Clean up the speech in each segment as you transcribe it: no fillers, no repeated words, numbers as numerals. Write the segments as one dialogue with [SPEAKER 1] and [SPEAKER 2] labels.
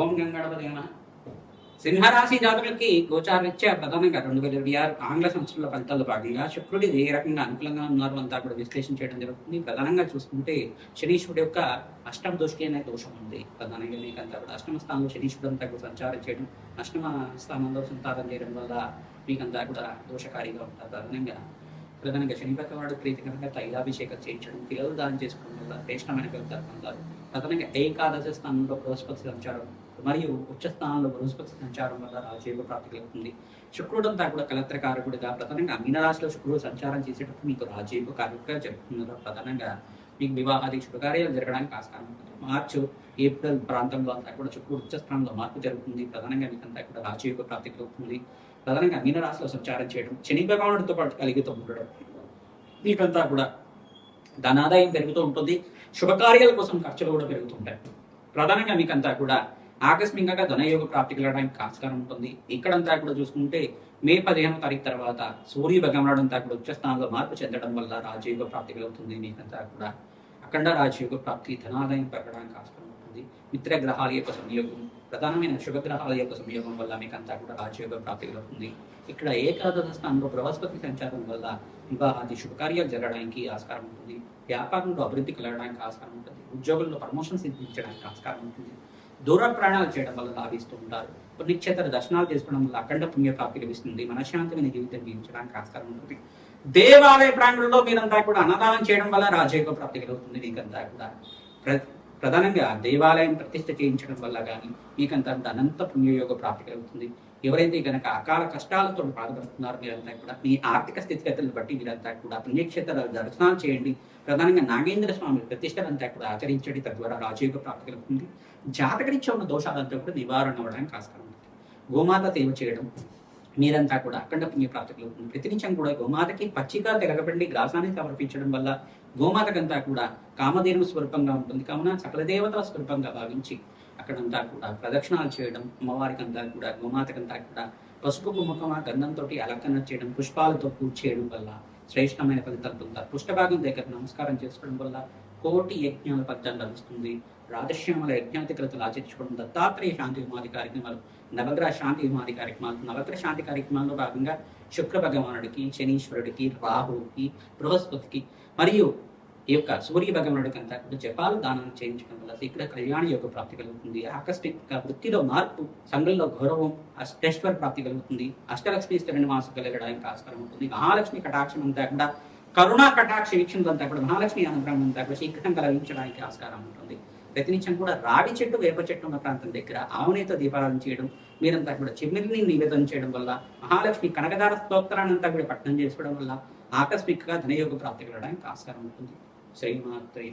[SPEAKER 1] ఓం గంగణపతి నమః. సింహరాశి జాతకులకి గోచారరీత్యా ప్రధానంగా 2026 ఆంగ్ల సంవత్సరంలో ఫలితాల్లో భాగంగా శుక్రుడు ఏ రకంగా అనుకూలంగా ఉన్నారు అంతా కూడా విశ్లేషణ చేయడం జరుగుతుంది. ప్రధానంగా చూసుకుంటే శనీశ్వరుడు యొక్క అష్టమ దృష్టి అనే దోషం ఉంది. ప్రధానంగా మీకంతా కూడా అష్టమ స్థానంలో శనీశ్వరుడు అంతా కూడా సంచారం చేయడం, అష్టమ స్థానంలో సంతానం చేయడం వల్ల మీకంతా కూడా దోషకారిగా ఉంటారు. ప్రధానంగా శని భగవానుడు ప్రీతికరంగా తైలాభిషేకం చేయించడం, పిల్లలు దానం చేసుకోవడం వల్ల శ్రేష్టమైన ఫలితాలు పొందారు. ప్రధానంగా ఏకాదశ స్థానంలో బృహస్పతి సంచారం మరియు ఉచ్చ స్థానంలో బృహస్పతి సంచారం వల్ల రాజయోగ ప్రాప్తి కలుగుతుంది. శుక్రుడు అంతా కూడా కలత్రకారకుడిగా ప్రధానంగా మీనరాశిలో శుక్రుడు సంచారం చేసేటప్పుడు మీకు రాజయోగ కార్యక్రమంగా జరుగుతున్నారు. ప్రధానంగా మీకు వివాహాది శుభకార్యాలు జరగడానికి ఆస్కారం ఉంటుంది. మార్చు ఏప్రిల్ ప్రాంతంలో అంతా కూడా శుక్రుడు ఉచ్చ స్థానంలో మార్పు జరుగుతుంది. ప్రధానంగా మీకు అంతా కూడా రాజయోగ ప్రాప్తి కలుగుతుంది. ప్రధానంగా మీనరాశిలో సంచారం చేయడం, శని భగవానుడితో పాటు కలిగితూ ఉండడం మీకంతా కూడా ధనాదాయం పెరుగుతూ ఉంటుంది. శుభకార్యాల కోసం ఖర్చులు కూడా పెరుగుతుంటాయి. ప్రధానంగా మీకంతా కూడా ఆకస్మికంగా ధనయోగ ప్రాప్తి కలగడానికి ఆస్కారం ఉంటుంది. ఇక్కడంతా కూడా చూసుకుంటే మే 15వ తారీఖు తర్వాత సూర్య భగవానుడు అంతా కూడా ఉచ్చ స్థానంలో మార్పు చెందడం వల్ల రాజయోగ ప్రాప్తి కలుగుతుంది. మీకంతా కూడా అఖండ రాజయోగ ప్రాప్తి, ధనాదాయం పెరగడానికి ఆస్కారం ఉంటుంది. మిత్ర గ్రహాల యొక్క సంయోగం, ప్రధానమైన శుభగ్రహాల యొక్క సంయోగం వల్ల మీకంతా కూడా రాజయోగ ప్రాప్తి కలుగుతుంది. ఇక్కడ ఏకాదశ స్థానంలో బృహస్పతి సంచారం వల్ల వివాహాది శుభకార్యాలు జరగడానికి ఆస్కారం ఉంటుంది. వ్యాపారంలో అభివృద్ధి కలగడానికి ఆస్కారం ఉంటుంది. ఉద్యోగుల్లో ప్రమోషన్ సిద్ధించడానికి ఆస్కారం ఉంటుంది. దూర ప్రయాణాలు చేయడం వల్ల లాభిస్తూ ఉంటారు. పుణ్యక్షేత్ర దర్శనాలు చేసుకోవడం వల్ల అఖండ పుణ్య ప్రాప్తి లభిస్తుంది. మనశ్శాంతమైన జీవితం జీవించడానికి ఆస్కారం ఉంటుంది. దేవాలయ ప్రాంగణంలో మీరంతా కూడా అన్నదానం చేయడం వల్ల రాజయోగ ప్రాప్తి కలుగుతుంది. మీకంతా కూడా ప్రధానంగా దేవాలయం ప్రతిష్ఠ చేయించడం వల్ల కానీ మీకంతా అనంత పుణ్యయోగ ప్రాప్తి కలుగుతుంది. ఎవరైతే కనుక అకాల కష్టాలతో బాధపడుతున్నారో మీరంతా కూడా మీ ఆర్థిక స్థితిగతులను బట్టి మీరంతా కూడా పుణ్యక్షేత్రాలు దర్శనాలు చేయండి. ప్రధానంగా నాగేంద్ర స్వామి ప్రతిష్టలంతా కూడా ఆచరించండి. తద్వారా రాజయోగ ప్రాప్తి కలుగుతుంది. జాతకరీత్యా ఉన్న దోషాలంతా కూడా నివారణ అవ్వడానికి ఆస్కారం ఉంటుంది. గోమాత సేవ చేయడం మీరంతా కూడా అఖండ పుణ్య ప్రాప్తి కలుగుతుంది. ప్రతినిత్యం కూడా గోమాతకి పచ్చిగా తెలగబండి గ్రాసాన్ని సమర్పించడం వల్ల గోమాతకంతా కూడా కామధేను స్వరూపంగా ఉంటుంది. కావున సకల దేవతల స్వరూపంగా భావించి అక్కడంతా కూడా ప్రదక్షిణాలు చేయడం, అమ్మవారికి అంతా కూడా గోమాతకంతా కూడా పసుపు కుంకుమ గంధంతో అలంకరణ చేయడం, పుష్పాలతో పూజ చేయడం వల్ల శ్రేష్టమైన ఫలితాలు పొందుతారు. పుష్టభాగం దగ్గర నమస్కారం చేసుకోవడం వల్ల కోటి యజ్ఞాల ఫలితం లభిస్తుంది. రాజశ్యామల యజ్ఞాధికృతలు ఆచరించుకోవడం, దత్తాత్రేయ శాంతి హోమాది కార్యక్రమాలు, నవగ్రహ శాంతి హోమాది కార్యక్రమాలు, నవగ్రహ శాంతి కార్యక్రమాల్లో భాగంగా శుక్ర భగవానుడికి, శనీశ్వరుడికి, రాహువుకి, బృహస్పతికి మరియు ఈ యొక్క సూర్య భగవానుడికి అంతా కూడా జపాలు దానం చేయించడం వల్ల శీఘ్ర కళ్యాణ యొక్క ప్రాప్తి కలుగుతుంది. ఆకస్మిక వృత్తిలో మార్పు, సంఘంలో గౌరవం, అష్టేశ్వర ప్రాప్తి కలుగుతుంది. అష్టలక్ష్మి శ్రీనివాస కలగడానికి ఆస్కారం ఉంటుంది. మహాలక్ష్మి కటాక్షం అంతా కూడా కరుణా కటాక్ష వీక్షణంతా కూడా మహాలక్ష్మి అనుగ్రహం అంతా కూడా శీఘ్రం కలిగించడానికి ఆస్కారం ఉంటుంది. ప్రతినిత్యం కూడా రావి చెట్టు, వేప చెట్టు ఉన్న ప్రాంతం దగ్గర ఆవునేతో దీపారాధన చేయడం, మీరంతా కూడా చిమ్మిలిని నివేదన చేయడం వల్ల మహాలక్ష్మి కనకదార స్తోత్రాన్ని అంతా కూడా పఠనం చేసుకోవడం వల్ల ఆకస్మికంగా ధనయోగ ప్రాప్తి కలగడానికి ఆస్కారం ఉంటుంది. శ్రీమాత్రే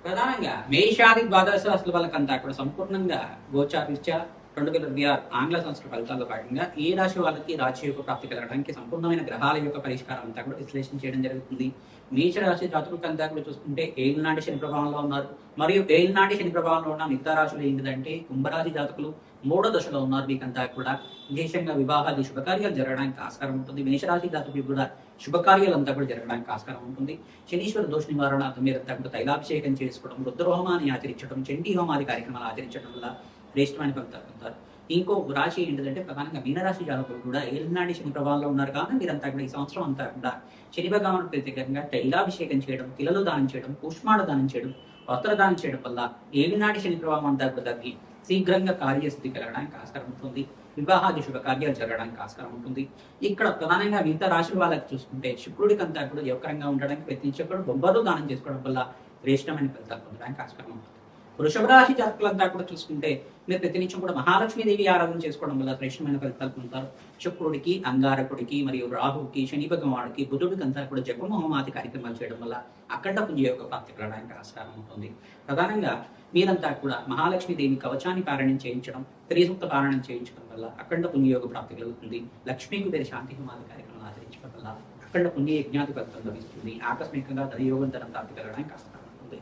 [SPEAKER 1] ప్రధానంగా మేషాది ద్వాదశ రాశుల వాళ్ళకంతా కూడా సంపూర్ణంగా గోచారీత్యా 2026 ఆంగ్ల సంవత్సర ఫలితాల్లో భాగంగా ఈ రాశి వాళ్ళకి రాజయోగ ప్రాప్తి కలగడానికి సంపూర్ణమైన గ్రహాల యొక్క పరిష్కారం అంతా కూడా విశ్లేషణ చేయడం జరుగుతుంది. మేషరాశి జాతకులకంతా కూడా చూసుకుంటే ఏలినాటి శని ప్రభావంలో ఉన్నారు. మరియు ఏలినాటి శని ప్రభావంలో ఉన్న మిగతా రాశులు ఏంటిదంటే కుంభరాశి జాతకులు 3వ దశలో ఉన్నారు. మీకంతా కూడా విశేషంగా వివాహాది శుభకార్యాలు జరగడానికి ఆస్కారం ఉంటుంది. మేషరాశి జాతకులు కూడా శుభకార్యాలు అంతా కూడా జరగడానికి ఆస్కారం ఉంటుంది. శనీశ్వర దోష నివారణార్థం మీరంతా కూడా తైలాభిషేకం చేసుకోవడం, రుద్రహోమాన్ని ఆచరించడం, చండీ హోమాది కార్యక్రమాలు ఆచరించడం వల్ల శ్రేష్టమైన ఫలితాలు పొందుతారు. ఇంకో రాశి ఏంటంటే ప్రధానంగా మీనరాశి జాతకులు కూడా ఏలినాటి శని ప్రభావంలో ఉన్నారు. కానీ మీరంతా కూడా ఈ సంవత్సరం అంతా కూడా శని భగవానుడు ప్రత్యేకంగా తైలాభిషేకం చేయడం, పిల్లలు దానం చేయడం, పుష్మాడ దానం చేయడం, వస్త్రదానం చేయడం వల్ల ఏలినాటి శని ప్రభావం అంతా కూడా తగ్గి శీఘ్రంగా కార్యస్థితి కలగడానికి ఆస్కారం ఉంటుంది. వివాహాది శుభకార్యాలు జరగడానికి ఆస్కారం ఉంటుంది. ఇక్కడ ప్రధానంగా మిగతా రాశుల వాళ్ళకి చూసుకుంటే శుక్రుడికి అంతా కూడా యోగకరంగా ఉండడానికి ప్రయత్నించడం, బొబ్బలు దానం చేసుకోవడం వల్ల శ్రేష్టమైన ఫలితాలు పొందడానికి ఆస్కారం ఉంటుంది. వృషభ రాశి జాతకులంతా కూడా చూసుకుంటే మీరు ప్రతినిత్యం కూడా మహాలక్ష్మీదేవి ఆరాధన చేసుకోవడం వల్ల శ్రేష్టమైన ఫలితాలు పొందుతారు. శుక్రుడికి, అంగారకుడికి మరియు రాహువుకి, శని భగవానుడికి, బుధుడికి అంతా కూడా జపము హోమాది కార్యక్రమాలు చేయడం వల్ల అఖండ పుణ్యయోగ ప్రాప్తి కలగడానికి ఆస్కారం ఉంటుంది. ప్రధానంగా మీరంతా కూడా మహాలక్ష్మీదేవి కవచాన్ని పారాయణం చేయించడం, త్రిసూక్త పారాయణం చేయించడం వల్ల అఖండ పుణ్యయోగ ప్రాప్తి కలుగుతుంది. లక్ష్మీకి వేరే శాంతి హోమాది కార్యక్రమాలు ఆచరించడం వల్ల అఖండ పుణ్య యజ్ఞాది ఫలితం లభిస్తుంది. ఆకస్మికంగా ధనయోగం ధనం ప్రాప్తి కలగడానికి ఆస్కారం ఉంటుంది.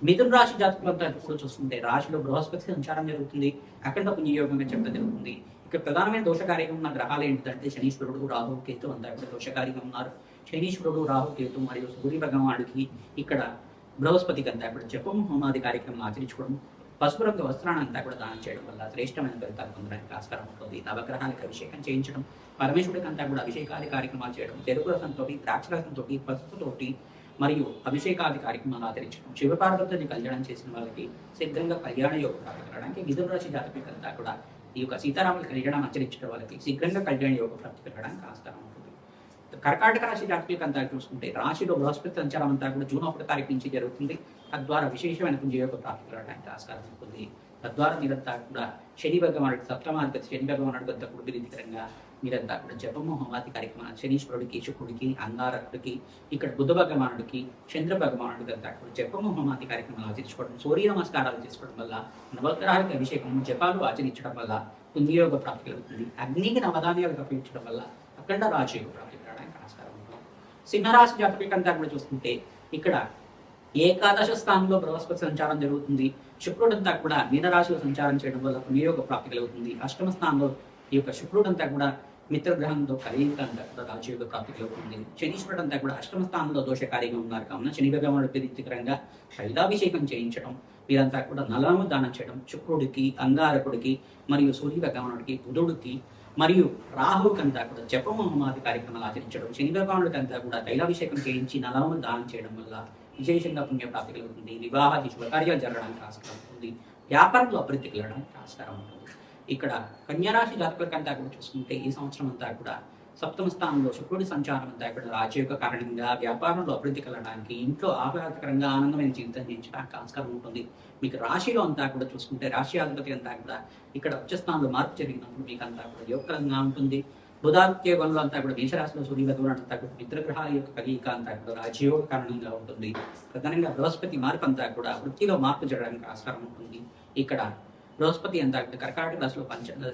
[SPEAKER 1] మిథున రాశి జాతకులంతా కూడా చూస్తుంటే రాశిలో బృహస్పతి సంచారం జరుగుతుంది. అఖండ పుణ్యయోగంగా చెప్పడం జరుగుతుంది. ఇక్కడ ప్రధానమైన దోషకార్యంగా ఉన్న గ్రహాలు ఏంటంటే శనీశ్వరుడు, రాహు, కేతు అంతా కూడా దోషకార్యంగా ఉన్నారు. శనీశ్వరుడు, రాహు, కేతు మరియు సూర్య భగవానుడికి ఇక్కడ బృహస్పతికి అంతా కూడా జపం హోమాది కార్యక్రమం ఆచరించుకోవడం, పసుపు రంగు వస్త్రాన్ని అంతా కూడా దానం చేయడం వల్ల శ్రేష్టమైన ఫలితాలు పొందడానికి ఆస్కారం ఉంటుంది. నవగ్రహాలకు అభిషేకం చేయించడం, పరమేశ్వరుడికి అంతా కూడా అభిషేకాది కార్యక్రమాలు చేయడం, చెరుకు రసంతో, ద్రాక్ష రసంతో, పసుపుతోటి మరియు అభిషేకాది కార్యక్రమాలు ఆచరించడం, శివపార్వతుని కళ్యాణం చేసిన వాళ్ళకి శీఘ్రంగా కళ్యాణ యోగం ప్రాప్తి మిథున రాశి జాతకులకంతా కూడా ఈ యొక్క సీతారాముల కళ్యాణం ఆచరించడం వాళ్ళకి శీఘ్రంగా కళ్యాణ యోగ ప్రాప్తి కలగడానికి ఆస్కారం ఉంటుంది. కర్కాటక రాశి జాతకులకంతా చూసుకుంటే రాశిలో బృహస్పతి సంచారం అంతా కూడా జూన్ 1 తారీఖు నుంచి జరుగుతుంది. తద్వారా విశేషమైన పుంజయోగ ప్రాప్తి కలగడానికి ఆస్కారం ఉంటుంది. తద్వారా మీరంతా కూడా శని భగవానుడికి సప్తమాధిపతి శని భగవానుడికి అంతా కూడా ప్రీతికరంగా మీరంతా కూడా జపము హోమాది కార్యక్రమాలు శనీశ్వరుడికి, శుక్రుడికి, అంగారకుడికి, ఇక్కడ బుధ భగవానుడికి, చంద్ర భగవానుడికి అంతా కూడా జపము హోమాది కార్యక్రమాలు ఆచరించుకోవడం, సూర్య నమస్కారాలు చేసుకోవడం వల్ల, నవగ్రహాలకు అభిషేకం జపాలు ఆచరించడం వల్ల పుంజయోగ ప్రాప్తి కలుగుతుంది. అగ్నికి నవధాన్యాలు కప్పించడం వల్ల అఖండ రాజయోగ ప్రాప్తి కలగడానికి ఆస్కారం ఉంటుంది. సింహరాశి జాతకులకంతా కూడా చూసుకుంటే ఇక్కడ ఏకాదశ స్థానంలో బృహస్పతి సంచారం జరుగుతుంది. శుక్రుడంతా కూడా మీనరాశిలో సంచారం చేయడం వల్ల పుణ్యయోగ ప్రాప్తి కలుగుతుంది. అష్టమ స్థానంలో ఈ యొక్క శుక్రుడంతా కూడా మిత్రగ్రహంతో కలియిక అంతా కూడా రాజయోగ ప్రాప్తి కలుగుతుంది. శనీశ్వరుడంతా కూడా అష్టమ స్థానంలో దోషకారిగా ఉన్నారు కావున శని భగవానుడు ప్రీతికరంగా తైలాభిషేకం చేయించడం, వీరంతా కూడా నలము దానం చేయడం, శుక్రుడికి, అంగారకుడికి మరియు సూర్య భగవానుడికి, బుధుడికి మరియు రాహుకంతా కూడా జపము హోమాది కార్యక్రమాలు ఆచరించడం, శని భగవానుడికంతా కూడా తైలాభిషేకం చేయించి నలము దానం చేయడం వల్ల విశేషంగా పుణ్యప్రాప్తి కలుగుతుంది. వివాహాది శుభకార్యాలు జరగడానికి ఆస్కారం ఉంటుంది. వ్యాపారంలో అభివృద్ధి కలగడానికి ఆస్కారం ఉంటుంది. ఇక్కడ కన్యారాశి జాతకులకంతా కూడా చూసుకుంటే ఈ సంవత్సరం అంతా కూడా సప్తమ స్థానంలో శుక్రుడి సంచారం అంతా కూడా రాజయోగ కారణంగా వ్యాపారంలో అభివృద్ధి కలగడానికి, ఇంట్లో ఆహ్లాదకరంగా ఆనందమైన జీవితం జీవించడానికి ఆస్కారం ఉంటుంది. మీకు రాశిలో అంతా కూడా చూసుకుంటే రాశి అధిపతి అంతా కూడా ఇక్కడ ఉచ్చస్థానంలో మార్పు జరిగినప్పుడు మీకు అంతా కూడా యోగకరంగా ఉంటుంది. బుధాదిత్య గనులు అంతా కూడా మేషరాశిలో సూర్య భగవానుడు అంతా కూడా మిత్రగ్రహాల యొక్క కలియిక అంతా కూడా రాజయోగ కారణంగా ఉంటుంది. ప్రధానంగా బృహస్పతి మార్పు అంతా కూడా వృత్తిలో మార్పు జరగడానికి ఆస్కారం ఉంటుంది. ఇక్కడ బృహస్పతి అంతా కర్కాటక రాశిలో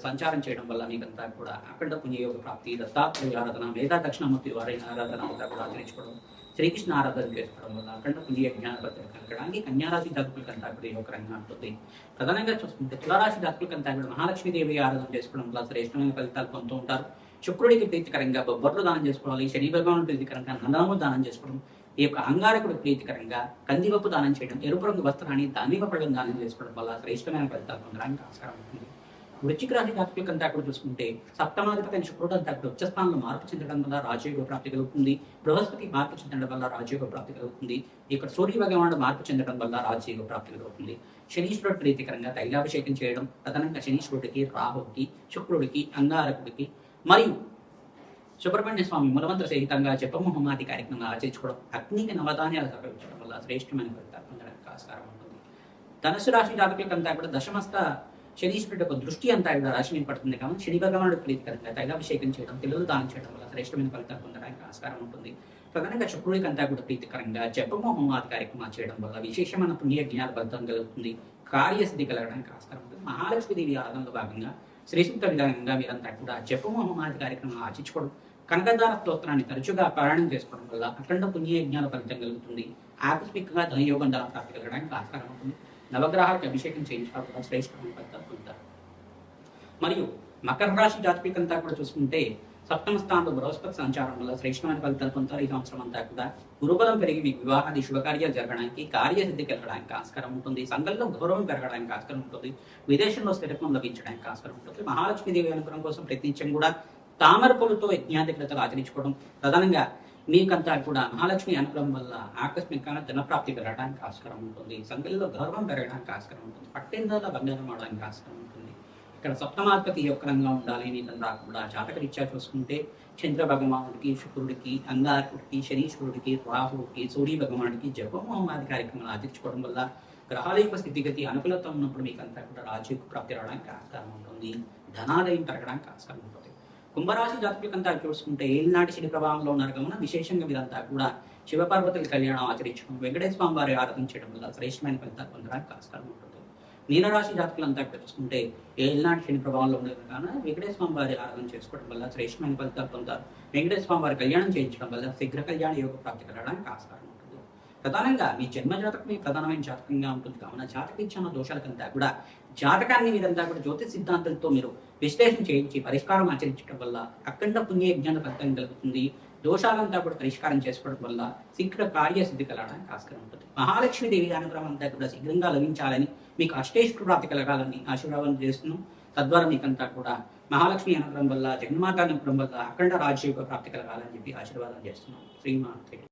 [SPEAKER 1] సంచారం చేయడం వల్ల మీకంతా కూడా అఖండ పుణ్యయోగ ప్రాప్తి, దత్తాత్రేయ ఆరాధన, మేధా దక్షిణామూర్తి వారైన ఆరాధన అంతా కూడా ఆచరించుకోవడం, శ్రీకృష్ణ ఆరాధన చేసుకోవడం వల్ల అఖండ పుణ్య జ్ఞానపత్ర కలగడానికి కన్యారాశి జాతకులకంతా కూడా యోగకరంగా ఉంటుంది. ప్రధానంగా చూసుకుంటే తులారాశి జాతకులకంతా కూడా మహాలక్ష్మీదేవి ఆరాధన చేసుకోవడం వల్ల శ్రేష్టమైన ఫలితాలు పొందుతూ ఉంటారు. శుక్రుడికి ప్రీతికరంగా బొబ్బర్లు దానం చేసుకోవాలి, శని భగవాను ప్రీతికరంగా నందనము దానం చేసుకోవడం, ఈ యొక్క అంగారకుడు ప్రీతికరంగా కందిపప్పు దానం చేయడం, ఎరుపు రంగు వస్త్రాన్ని దానిమ్మ పళ్ళను దానం చేసుకోవడం వల్ల శ్రేష్టమైన ఫలితాలు పొందడానికి ఆస్కారం ఉంటుంది. వృశ్చిక రాశి జాతకులకంతా కూడా చూసుకుంటే సప్తమాధిపతి శుక్రుడు అంతా ఉచ్చస్థానంలో మార్పు చెందడం వల్ల రాజయోగ ప్రాప్తి కలుగుతుంది. బృహస్పతి మార్పు చెందడం వల్ల రాజయోగ ప్రాప్తి కలుగుతుంది. ఇక్కడ సూర్య భగవానుడు మార్పు చెందడం వల్ల రాజయోగ ప్రాప్తి కలుగుతుంది. శనీశ్వరుడు ప్రీతికరంగా తైలాభిషేకం చేయడం, ప్రధానంగా శనీశ్వరుడికి, రాహుకి, శుక్రుడికి, అంగారకుడికి మరియు సుబ్రహ్మణ్య స్వామి మూలమంత్ర సహితంగా జపము హోమాది కార్యక్రమాలు ఆచరించుకోవడం, అగ్నికి నవధాన్యాలు సమర్పించడం వల్ల శ్రేష్టమైన ఫలితాలు పొందడానికి ఆస్కారం ఉంటుంది. ధనుసు రాశి జాతకులకంతా కూడా దశమస్థ శనీశ్వరుడు యొక్క దృష్టి అంతా కూడా రాశిని పడుతుంది కాబట్టి శని భగవానుడు ప్రీతికరంగా తైలాభిషేకం చేయడం, పిల్లలు దానం చేయడం వల్ల శ్రేష్టమైన ఫలితాలు పొందడానికి ఆస్కారం ఉంటుంది. ప్రధానంగా శుక్రుడికి అంతా కూడా ప్రీతికరంగా జపము హోమాది కార్యక్రమాలు చేయడం వల్ల విశేషమైన పుణ్య జ్ఞాన ఫలితం కలుగుతుంది. కార్యసిద్ధి కలగడానికి ఆస్కారం ఉంటుంది. మహాలక్ష్మీదేవి ఆరాధనలో భాగంగా శ్రీసూక్త విధానంగా మీరంతా కూడా జపము హోమాది కార్యక్రమాలు ఆచరించుకోవడం, కనకదార స్తోత్రాన్ని తరచుగా పారాయణం చేసుకోవడం వల్ల అఖండ పుణ్య జ్ఞాన ఫలితం కలుగుతుంది. ఆకస్మికంగా ధనయోగం ధన ప్రాప్తి కలగడానికి ఆస్కారం ఉంటుంది. నవగ్రహాలకు అభిషేకం చేయించడం కూడా శ్రేష్టమైన ఫలితాలు పొందుతారు. మరియు మకర రాశి జాతకులకంతా కూడా చూసుకుంటే సప్తమ స్థానంలో బృహస్పతి సంచారం వల్ల శ్రేష్టమైన ఫలితాలు పొందుతారు. ఈ సంవత్సరం అంతా కూడా గురుబలం పెరిగి మీకు వివాహాది శుభకార్యాలు జరగడానికి, కార్యసిద్ధి కలగడానికి ఆస్కారం ఉంటుంది. సంఘంలో గౌరవం పెరగడానికి ఆస్కారం ఉంటుంది. విదేశంలో స్థిరత్వం లభించడానికి ఆస్కారం ఉంటుంది. మహాలక్ష్మీదేవి అనుగ్రహం కోసం ప్రయత్నించడం కూడా తామర పూలతో యజ్ఞాధికతలు ఆచరించుకోవడం, ప్రధానంగా మీకంతా కూడా మహాలక్ష్మి అనుగ్రహం వల్ల ఆకస్మికంగా ధనప్రాప్తి పెరగడానికి ఆస్కారం ఉంటుంది. సంఖ్యలో గౌరవం పెరగడానికి ఆస్కారం ఉంటుంది. పట్టెందాల బంగారం అవడానికి ఆస్కారం ఉంటుంది. ఇక్కడ సప్తమాధిపతి యొక్కరంగా ఉండాలి మీకంతా కూడా జాతకరీత్యా చూసుకుంటే చంద్ర భగవానుడికి, శుక్రుడికి, అంగారకుడికి, శనీశ్వరుడికి, రాహుడికి, సూర్య భగవానుడికి జపహోమాది కార్యక్రమాలు ఆచరించుకోవడం వల్ల గ్రహాల యొక్క స్థితిగతి అనుకూలత ఉన్నప్పుడు మీకంతా కూడా రాజయోగ ప్రాప్తి రావడానికి ఆస్కారం ఉంటుంది. ధనాదాయం పెరగడానికి ఆస్కారం ఉంటుంది. కుంభరాశి జాతకులకంతా చూసుకుంటే ఏలినాటి శని ప్రభావంలో ఉన్నారు కావున విశేషంగా మీరంతా కూడా శివపార్వతుల కళ్యాణం ఆచరించడం, వెంకటేశ్వర స్వామి వారి ఆరాధన చేయడం వల్ల శ్రేష్టమైన ఫలితాలు పొందడానికి ఆస్కారం ఉంటుంది. మీనరాశి జాతకులంతా చూసుకుంటే ఏలినాటి శని ప్రభావంలో ఉండదు కావున వెంకటేశ్వర స్వామి వారి ఆరాధన చేసుకోవడం వల్ల శ్రేష్టమైన ఫలితాలు పొందుతారు. వెంకటేశ్వర స్వామి వారి కళ్యాణం చేయించడం వల్ల శీఘ్ర కళ్యాణ యోగ ప్రాప్తి కలగడానికి ఆస్కారం ఉంటుంది. ప్రధానంగా మీ జన్మ జాతకమే ప్రధానమైన జాతకంగా ఉంటుంది కావున జాతకరీత్యా దోషాలకంతా కూడా జాతకాన్ని మీరంతా కూడా జ్యోతిష్ సిద్ధాంతాలతో మీరు విశ్లేషణ చేయించి పరిష్కారం ఆచరించడం వల్ల అఖండ పుణ్య జ్ఞాన ఫలితం కలుగుతుంది. దోషాలంతా కూడా పరిష్కారం చేసుకోవడం వల్ల శీఘ్ర కార్యసిద్ధి కలగడానికి ఆస్కారం ఉంటుంది. మహాలక్ష్మీదేవి అనుగ్రహం అంతా కూడా శీఘ్రంగా లభించాలని మీకు అష్టేష్ట ప్రాప్తి కలగాలని ఆశీర్వాదం చేస్తున్నాం. తద్వారా మీకంతా కూడా మహాలక్ష్మి అనుగ్రహం వల్ల, జగన్మాత అనుగ్రహం వల్ల అఖండ రాజ్యోగ ప్రాప్తి కలగాలని చెప్పి ఆశీర్వాదం చేస్తున్నాం. శ్రీమాత్రే.